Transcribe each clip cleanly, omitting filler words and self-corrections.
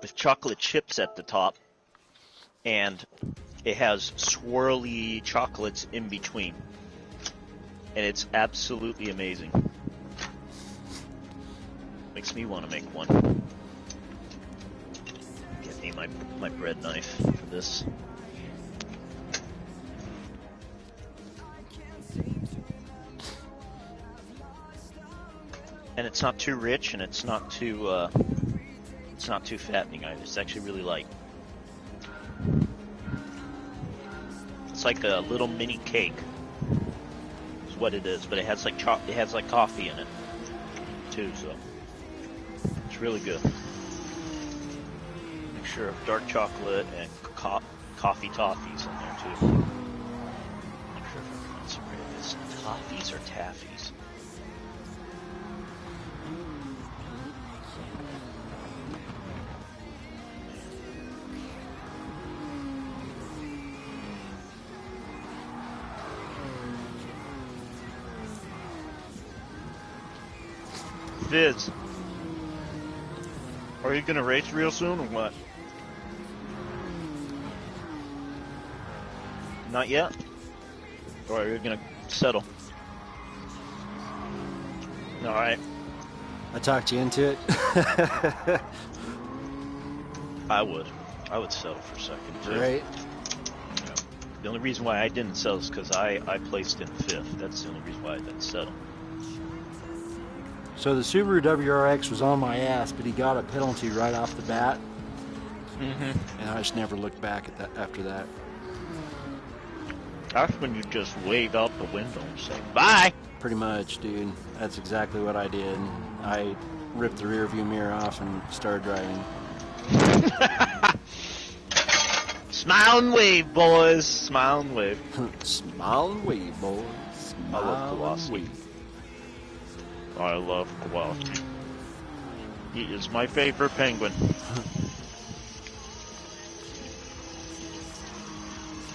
with chocolate chips at the top, and it has swirly chocolates in between, and it's absolutely amazing. Makes me want to make one. Get me my bread knife for this. And it's not too rich, and it's not too fattening either. It's actually really light. It's like a little mini cake. Is what it is, but it has like coffee in it too. So it's really good. Mixture of dark chocolate and coffee toffees in there too. I'm not sure if I'm pronouncing it right. It's toffees or taffies. Viz, are you gonna race real soon or what? Not yet? Or are you gonna settle? Alright. I talked you into it. I would settle for a second too. Right. Yeah. The only reason why I didn't settle is because I placed in 5th. That's the only reason why I didn't settle. So the Subaru WRX was on my ass, but he got a penalty right off the bat. Mm-hmm. And I just never looked back at that after that. That's when you just wave out the window and say, bye! Pretty much, dude. That's exactly what I did. I ripped the rear view mirror off and started driving. Smile and wave, boys! Smile and wave. Smile and wave, boys. Smile I love Kowalski. and wave. I love Kowalski. He is my favorite penguin.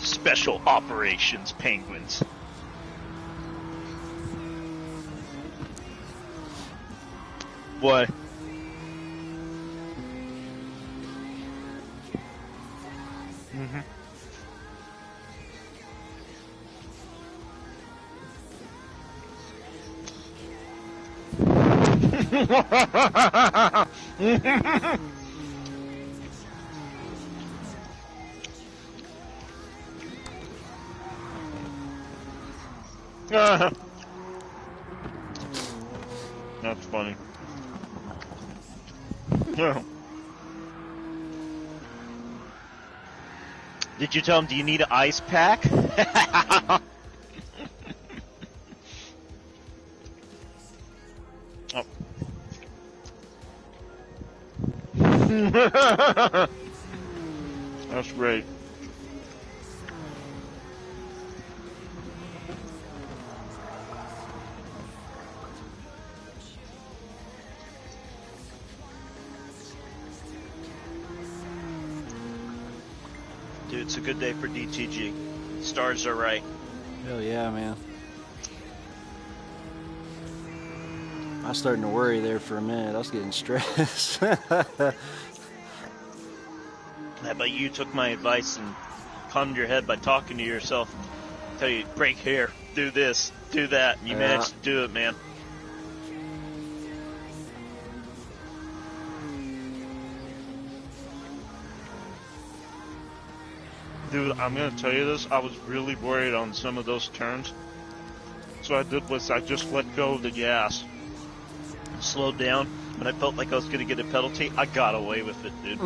Special operations penguins. What? Mm-hmm. That's funny. Did you tell him, do you need an ice pack? Oh. That's great. Dude, it's a good day for DTG. Stars are right. Hell yeah, man. I was starting to worry there for a minute. I was getting stressed. How about you took my advice and calmed your head by talking to yourself? Tell you, break here, do this, do that, and you managed to do it, man. Dude, I'm gonna tell you this, I was really worried on some of those turns. So what I did was I just let go of the gas. Slowed down. When I felt like I was gonna get a penalty, I got away with it, dude.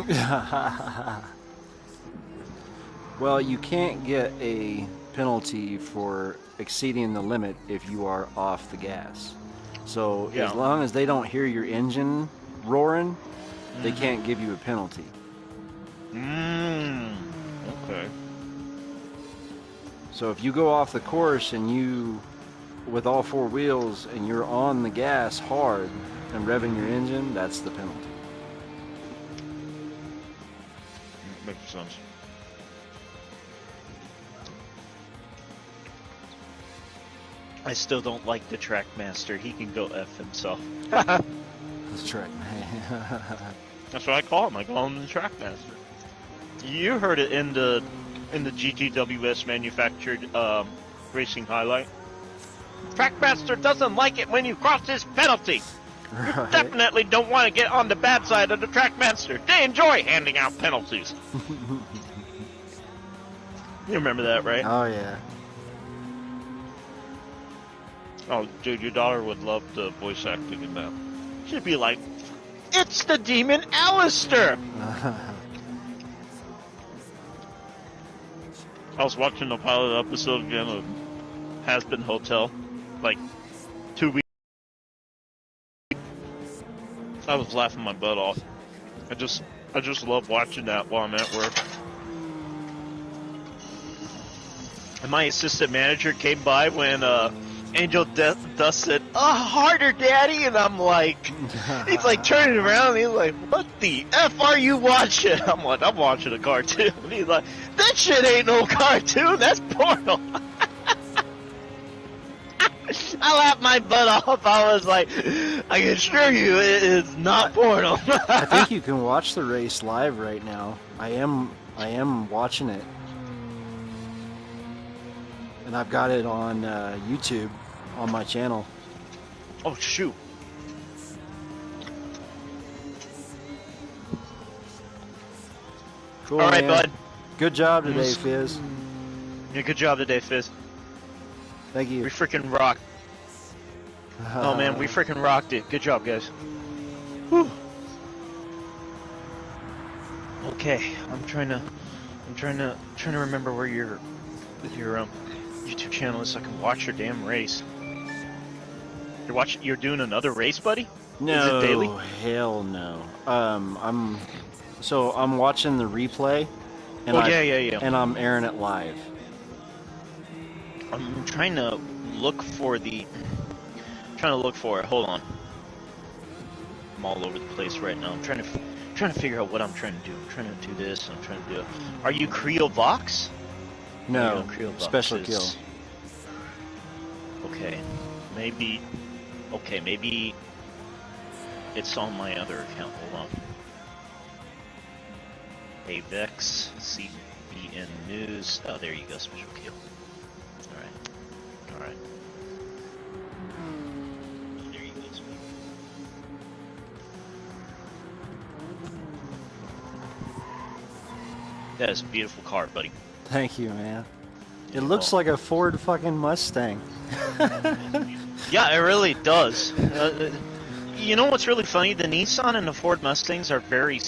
Well, you can't get a penalty for exceeding the limit if you are off the gas. So as long as they don't hear your engine roaring, they can't give you a penalty. Okay. So if you go off the course and you, with all four wheels, and you're on the gas hard and revving your engine, that's the penalty. Makes sense. I still don't like the track master. He can go F himself. That's track man. That's what I call him. I call him the Trackmaster. You heard it in the GTWS manufactured racing highlight. Trackmaster doesn't like it when you cross his penalty. Right. You definitely don't want to get on the bad side of the Trackmaster. They enjoy handing out penalties. You remember that, right? Oh, yeah. Oh, dude, your daughter would love the voice acting in that. She'd be like, "It's the demon Alistair!" I was watching the pilot episode again of Has Been Hotel, like 2 weeks. I was laughing my butt off. I just love watching that while I'm at work. And my assistant manager came by when Angel Dust said, "Oh, harder, Daddy," and I'm like, he's like turning around, and he's like, "What the F are you watching?" I'm like, "I'm watching a cartoon." And he's like, "That shit ain't no cartoon, that's porno." I laughed my butt off. I was like, I can assure you it is not porno. I think you can watch the race live right now. I am watching it. And I've got it on YouTube on my channel. Oh, shoot. Cool, all right, man. bud. Good job today, Fizz. Yeah, good job today, Fizz. Thank you. We freaking rocked. Oh, man, we freaking rocked it. Good job, guys. Whew. Okay, I'm trying to remember where your YouTube channel is so I can watch your damn race. You're doing another race, buddy? No, is it daily? Hell no. I'm watching the replay, and yeah. and I'm airing it live. I'm trying to look for it. Hold on. I'm all over the place right now. I'm trying to figure out what I'm trying to do. I'm trying to do this. I'm trying to do it. Are you Creo Vox? No, Special Kill. Okay, maybe it's on my other account. Hold on. Avex, CBN News. Oh, there you go, Special Kill. All right. There you go. That is a beautiful car, buddy. Thank you, man. It looks like a Ford fucking Mustang. Yeah, it really does. You know what's really funny? The Nissan and the Ford Mustangs are very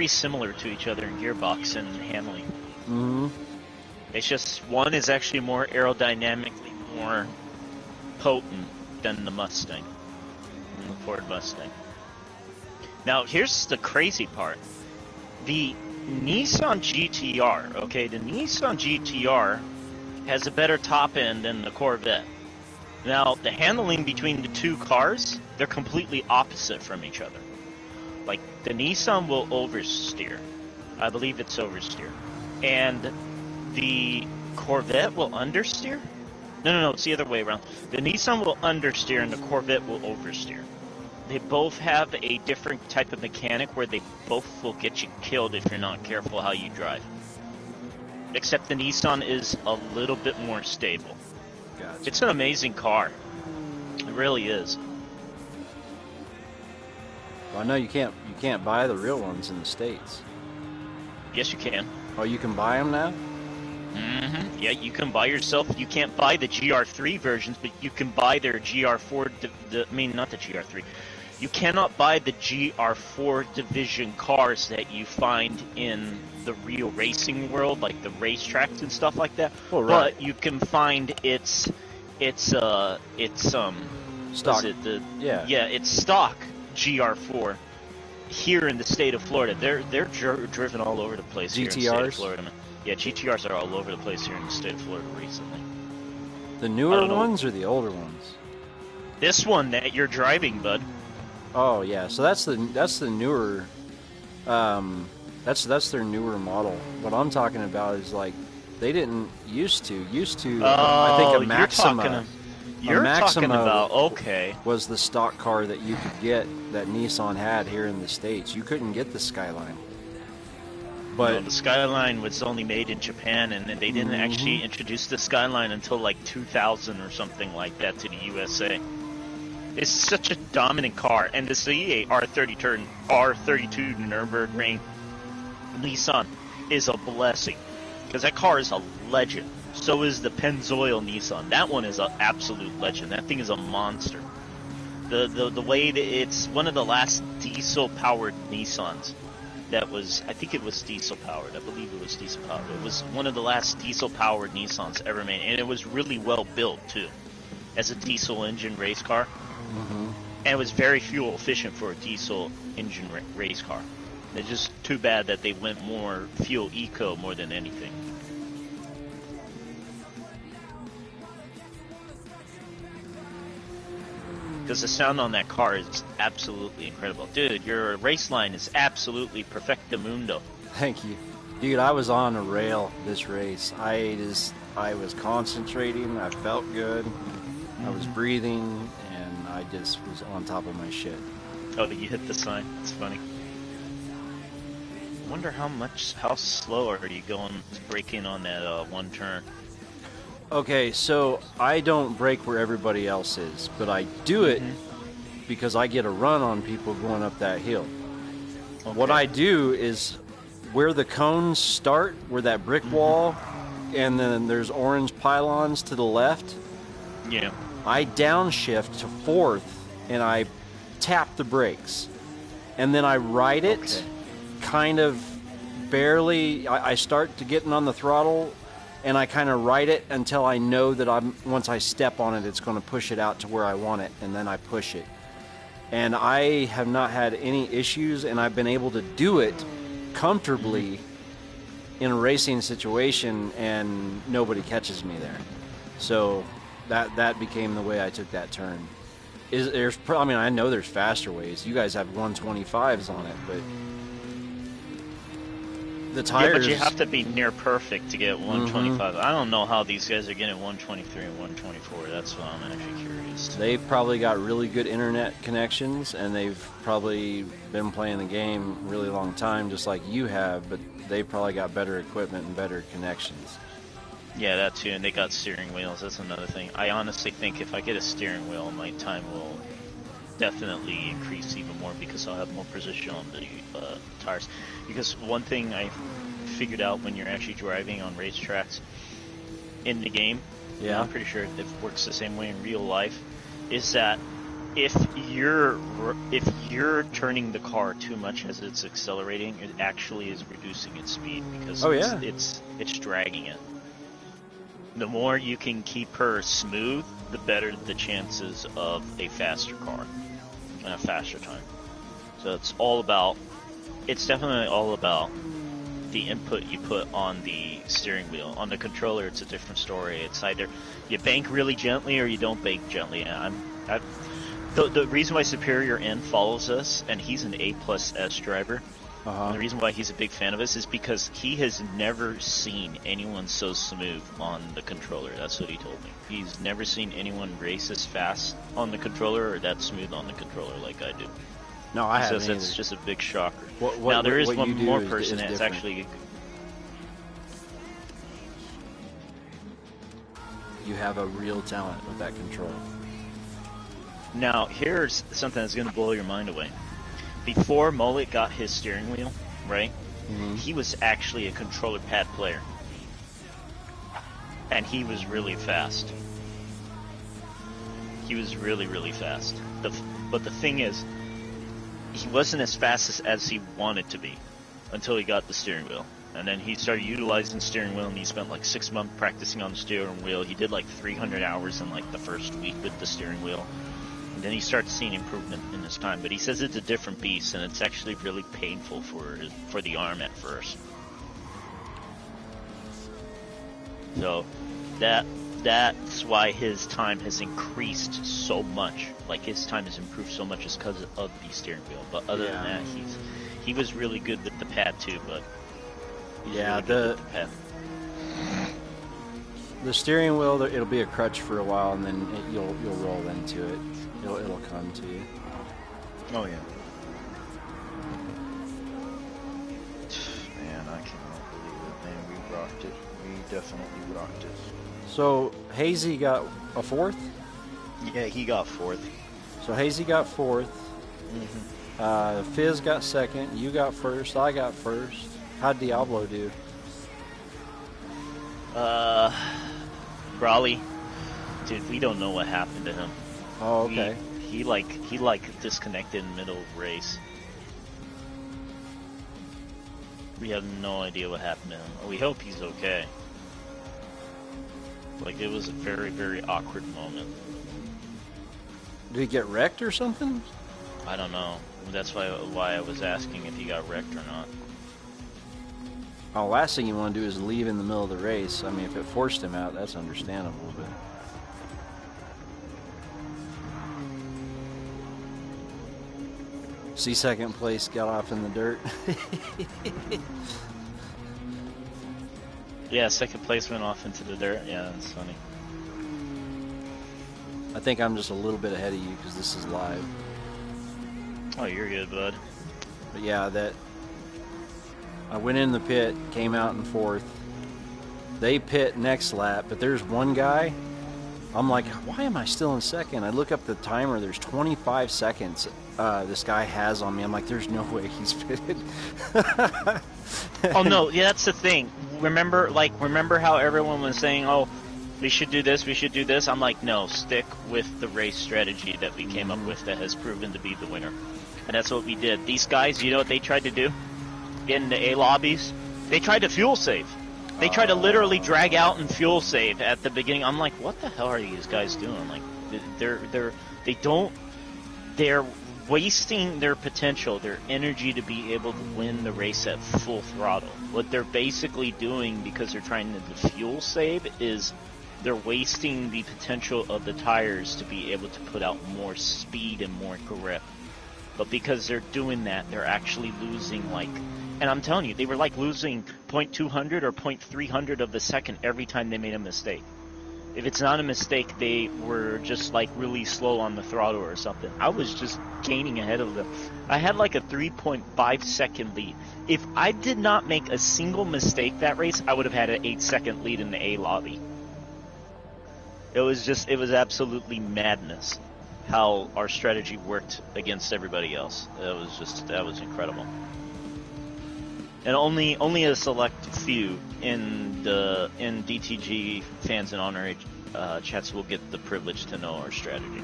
similar to each other in gearbox and handling. Mm-hmm. It's just one is actually more aerodynamically more potent than the Mustang, than the Ford Mustang. Now, here's the crazy part. The Nissan GTR, okay, the Nissan GTR has a better top end than the Corvette. Now, the handling between the two cars, they're completely opposite from each other. Like, the Nissan will oversteer. I believe it's oversteer. And the Corvette will understeer? No, it's the other way around. The Nissan will understeer and the Corvette will oversteer. They both have a different type of mechanic where they both will get you killed if you're not careful how you drive. Except the Nissan is a little bit more stable. Gotcha. It's an amazing car. It really is. Well, I know you can't buy the real ones in the States. Yes, you can. Oh, you can buy them now? Mm-hmm. Yeah, you can buy yourself. You can't buy the GR3 versions, but you can buy their GR4. Not the GR3. You cannot buy the GR4 division cars that you find in the real racing world, like the racetracks and stuff like that. Oh, right. But you can find its stock. It's stock GR4 here in the state of Florida. They're driven all over the place here in the state of Florida. Man. Yeah, GTRs are all over the place here in the state of Florida recently. The newer ones or the older ones? This one that you're driving, bud. Oh yeah, so that's the newer, that's their newer model. What I'm talking about is like they didn't used to. I think a Maxima. You're talking about, okay. Was the stock car that you could get that Nissan had here in the States. You couldn't get the Skyline. But no, the Skyline was only made in Japan, and they didn't actually introduce the Skyline until like 2000 or something like that to the USA. It's such a dominant car, and the CE R32 Nürburgring Nissan is a blessing, because that car is a legend. So is the Pennzoil Nissan. That one is an absolute legend. That thing is a monster. The way that it's one of the last diesel-powered Nissans that was, I think it was diesel-powered. I believe it was diesel-powered. It was one of the last diesel-powered Nissans ever made, and it was really well built, too, as a diesel engine race car. And it was very fuel efficient for a diesel engine race car. It's just too bad that they went more fuel eco more than anything. Because the sound on that car is absolutely incredible. Dude, your race line is absolutely perfectamundo. Thank you. Dude, I was on a rail this race. I was concentrating, I felt good, I was breathing, and I just was on top of my shit. Oh, did you hit the sign? It's funny. I wonder how slow are you going to break in on that one turn? Okay, so I don't brake where everybody else is, but I do it because I get a run on people going up that hill. Okay. What I do is where the cones start, where that brick wall, and then there's orange pylons to the left. Yeah. I downshift to fourth, and I tap the brakes. And then I ride it kind of barely. I start to getting on the throttle, and I kind of ride it until I know that once I step on it, it's going to push it out to where I want it, and then I push it. And I have not had any issues, and I've been able to do it comfortably in a racing situation, and nobody catches me there. So that became the way I took that turn. I know there's faster ways. You guys have 125s on it, but the tires... Yeah, but you have to be near perfect to get 125. I don't know how these guys are getting 123 and 124. That's what I'm actually curious. They've probably got really good internet connections, and they've probably been playing the game a really long time, just like you have, but they've probably got better equipment and better connections. Yeah, that too, and they got steering wheels. That's another thing. I honestly think if I get a steering wheel, my time will definitely increase even more because I'll have more precision on the tires. Because one thing I figured out when you're actually driving on racetracks in the game, yeah, I'm pretty sure it works the same way in real life, is that if you're turning the car too much as it's accelerating, it actually is reducing its speed because it's dragging it. The more you can keep her smooth, the better the chances of a faster car and a faster time. So it's definitely all about the input you put on the steering wheel. On the controller, it's a different story. It's either you bank really gently or you don't bank gently. The reason why Superior N follows us, and he's an A+S driver, and the reason why he's a big fan of us is because he has never seen anyone so smooth on the controller. That's what he told me. He's never seen anyone race as fast on the controller or that smooth on the controller like I do. No, I haven't. He says that's just a big shocker. Now there is one more person that's actually... You have a real talent with that control. Now, here's something that's going to blow your mind away. Before Mullet got his steering wheel, right, he was actually a controller pad player. And he was really fast. He was really, really fast. But the thing is, he wasn't as fast as he wanted to be until he got the steering wheel. And then he started utilizing the steering wheel, and he spent like 6 months practicing on the steering wheel. He did like 300 hours in like the first week with the steering wheel. And then he starts seeing improvement in his time. But he says it's a different beast, and it's actually really painful for the arm at first. So that's why his time has increased so much. Like his time has improved so much is because of the steering wheel. But other than that, he was really good with the pad too. But yeah, really the pad. The steering wheel, it'll be a crutch for a while, and then you'll roll into it. It'll come to you. Oh yeah. Man, I cannot believe it. Man, we rocked it. We definitely rocked it. So Hazy got a 4th? Yeah, he got 4th. So Hazy got 4th. Mm-hmm. Fizz got 2nd. You got 1st. I got 1st. How'd Diablo do? Brawley, dude, we don't know what happened to him. Oh, okay. He disconnected in the middle of the race. We have no idea what happened to him. We hope he's okay. Like, it was a very, very awkward moment. Did he get wrecked or something? I don't know. That's why I was asking if he got wrecked or not. Oh, last thing you want to do is leave in the middle of the race. I mean, if it forced him out, that's understandable, but... See, 2nd place, got off in the dirt. Yeah, 2nd place went off into the dirt. Yeah, that's funny. I think I'm just a little bit ahead of you because this is live. Oh, you're good, bud. But yeah, I went in the pit, came out in 4th. They pit next lap, but there's one guy. I'm like, why am I still in 2nd? I look up the timer. There's 25 seconds this guy has on me. I'm like, there's no way he's pitted. Oh no, yeah, that's the thing. Remember how everyone was saying, "Oh, we should do this, we should do this." I'm like, no, stick with the race strategy that we came up with that has proven to be the winner, and that's what we did. These guys, you know what they tried to do in the A lobbies? They tried to fuel save. They tried to literally drag out and fuel save at the beginning. I'm like, what the hell are these guys doing? Like, they're wasting their potential, their energy to be able to win the race at full throttle. What they're basically doing, because they're trying to fuel save, is they're wasting the potential of the tires to be able to put out more speed and more grip. But because they're doing that, they're actually losing, like, and I'm telling you, they were like losing 0.200 or 0.300 of a second every time they made a mistake. If it's not a mistake, they were just like really slow on the throttle or something. I was just gaining ahead of them. I had like a 3.5 second lead. If I did not make a single mistake that race, I would have had an 8-second lead in the A lobby. It was absolutely madness how our strategy worked against everybody else. That was incredible. And only a select few in DTG fans and honor chats will get the privilege to know our strategy.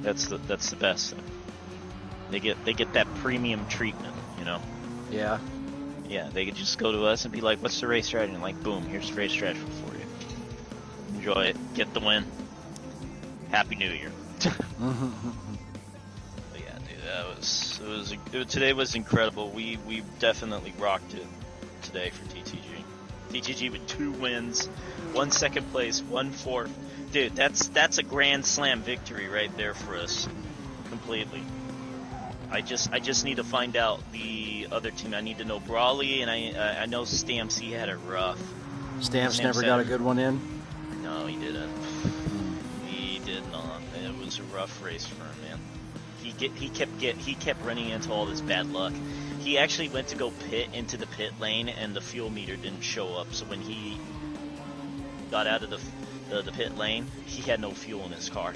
That's the best thing. They get that premium treatment, you know. Yeah. Yeah, they could just go to us and be like, "What's the race strategy?" And like, boom, here's the race strategy for you. Enjoy it. Get the win. Happy New Year. Today was incredible. We definitely rocked it today for DTG. DTG with 2 wins, 1 second place, 1 4th. Dude, that's a grand slam victory right there for us. Completely. I just need to find out the other team. I need to know Brawley, and I know Stamps. He had it rough. Stamps never got a good one in? No, he didn't. He did not. It was a rough race for him, man. He kept running into all this bad luck. He actually went to go pit into the pit lane, and the fuel meter didn't show up. So when he got out of the pit lane, he had no fuel in his car.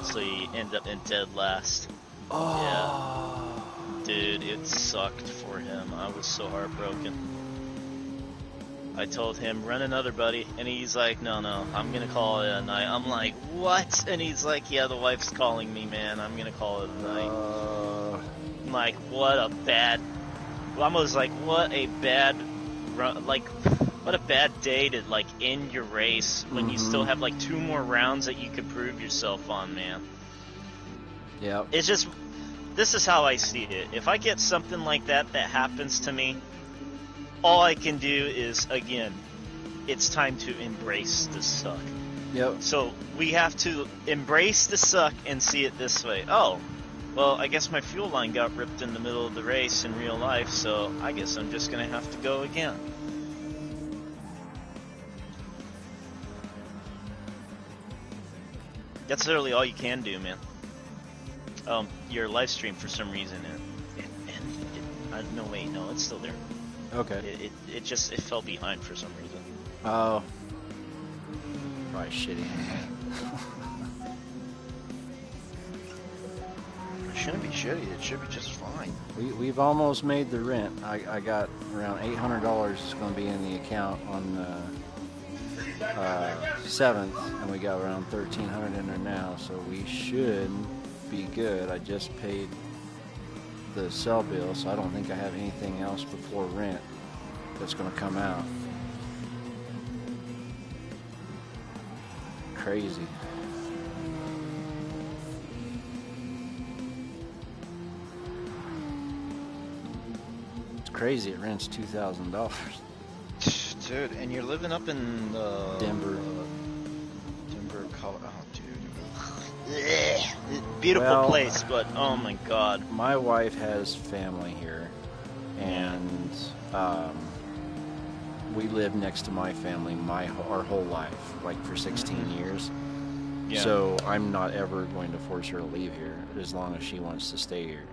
So he ended up in dead last. Oh. Yeah. Dude, it sucked for him. I was so heartbroken. I told him, run another, buddy. And he's like, no, I'm going to call it a night. I'm like, what? And he's like, yeah, the wife's calling me, man. I'm going to call it a night. I'm like, what a bad... I was like, what a bad... what a bad day to, like, end your race when you still have, like, 2 more rounds that you could prove yourself on, man. Yeah. It's just... This is how I see it. If I get something like that happens to me, all I can do is, again, it's time to embrace the suck. Yep. So we have to embrace the suck and see it this way. Oh, well, I guess my fuel line got ripped in the middle of the race in real life, so I guess I'm just going to have to go again. That's literally all you can do, man. Your live stream for some reason, no wait, no, it's still there. Okay. It just fell behind for some reason. Oh. Probably shitty. It shouldn't be shitty. It should be just fine. We've almost made the rent. I got around $800 is going to be in the account on the 7th, and we got around $1,300 in there now, so we should be good. I just paid the cell bill, so I don't think I have anything else before rent that's going to come out. Crazy. It's crazy. It rents $2,000. Dude, and you're living up in Denver. Denver, Colorado. Oh, dude. Beautiful place, but oh my god. My wife has family here, and we lived next to my family our whole life, like for 16 years. Yeah. So I'm not ever going to force her to leave here as long as she wants to stay here.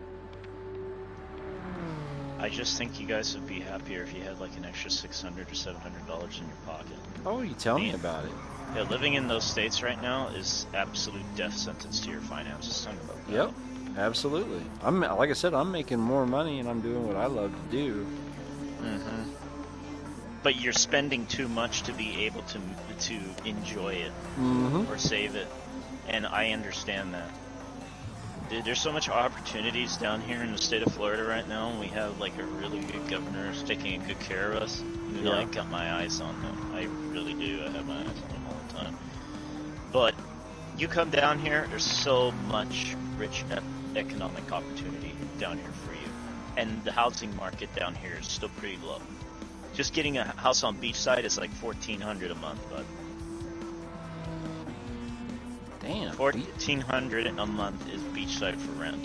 I just think you guys would be happier if you had like an extra $600 or $700 in your pocket. Oh, you tell me about it. Yeah, living in those states right now is absolute death sentence to your finances. Talk about that. Yep, absolutely. Like I said, I'm making more money and I'm doing what I love to do. Mm-hmm. But you're spending too much to be able to enjoy it or save it, and I understand that. Dude, there's so much opportunities down here in the state of Florida right now, and we have like a really good governor who's taking good care of us. You know, I got my eyes on him. I really do. I have my eyes on him all the time. But you come down here, there's so much rich economic opportunity down here for you, and the housing market down here is still pretty low. Just getting a house on beachside is like $1,400 a month, bud. Damn. $1,400 a month is beachside for rent.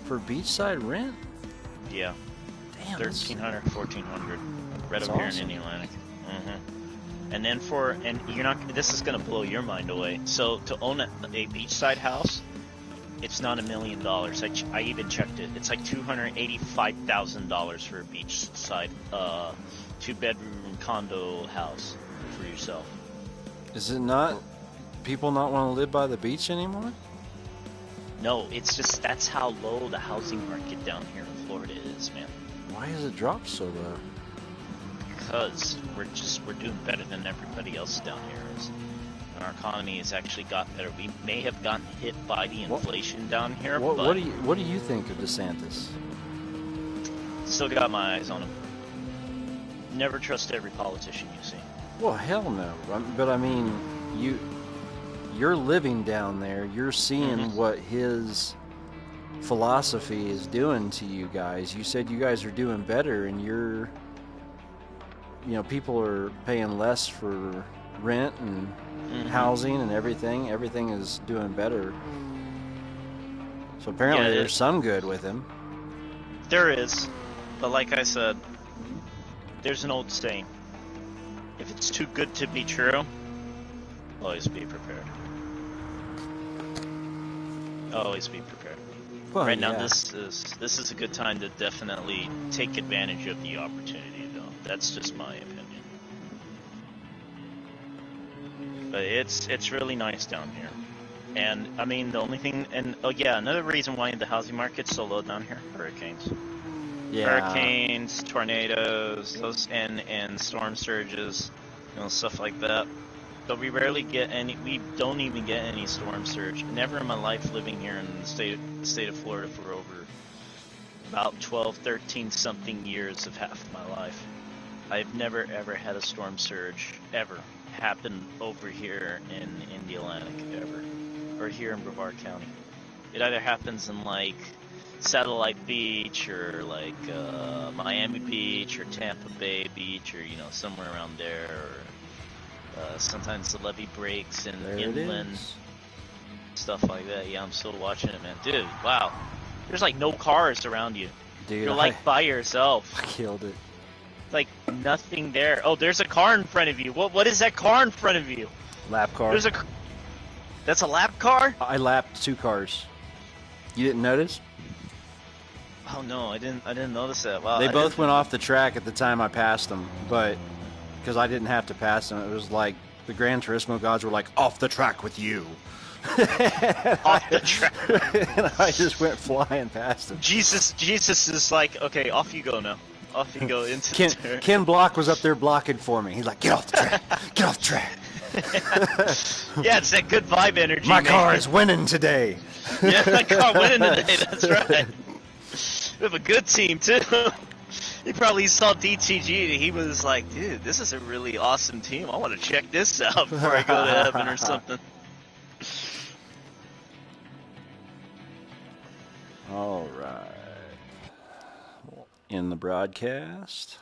For beachside rent? Yeah. Damn. $1,300, $1,400. Right That's up here awesome. in the Atlantic. And then you're not. This is gonna blow your mind away. So to own a beachside house, it's not $1 million. I even checked it. It's like $285,000 for a beachside 2-bedroom condo house for yourself. Is it not? People not want to live by the beach anymore? No, it's just that's how low the housing market down here in Florida is, man. Why has it dropped so low? Because we're doing better than everybody else down here is. And our economy has actually got better. We may have gotten hit by the inflation down here, but what do you think of DeSantis? Still got my eyes on him. Never trust every politician you see. Well, hell no. But I mean, you're living down there. You're seeing what his philosophy is doing to you guys. You said you guys are doing better, and people are paying less for rent and housing and everything. Everything is doing better. So apparently there's some good with him. There is. But like I said, there's an old saying. If it's too good to be true, always be prepared. Always be prepared. Well, right now, this is a good time to definitely take advantage of the opportunity, though. That's just my opinion. But it's really nice down here. And, I mean, the only thing... And, another reason why the housing market's so low down here, hurricanes. Yeah. Hurricanes, tornadoes, and storm surges, stuff like that. But we rarely get any. We don't even get any storm surge. Never in my life living here in the state of Florida for over about 12, 13 something years of half my life. I've never ever had a storm surge ever happen over here in the Atlantic ever, or here in Brevard County. It either happens in like Satellite Beach or like Miami Beach or Tampa Bay Beach or somewhere around there. Or sometimes the levee breaks in inland, stuff like that. Yeah, I'm still watching it, man. Dude, wow. There's like no cars around you. Dude, you're like by yourself. I killed it. Like nothing there. Oh, there's a car in front of you. What is that car in front of you? Lap car. There's a That's a lap car? I lapped 2 cars. You didn't notice? Oh no, I didn't notice that. Wow. They both went off the track at the time I passed them, but because I didn't have to pass them, it was like the Gran Turismo gods were like, off the track with you. Off the track. And I just went flying past them. Jesus is like, okay, off you go now. Off you go into the turn. Ken Block was up there blocking for me. He's like, get off the track. Get off the track. Yeah, it's that good vibe energy. My car is winning today. Yeah, my car winning today. That's right. We have a good team too. He probably saw DTG and he was like, dude, this is a really awesome team. I want to check this out before I go to heaven or something. All right. In the broadcast.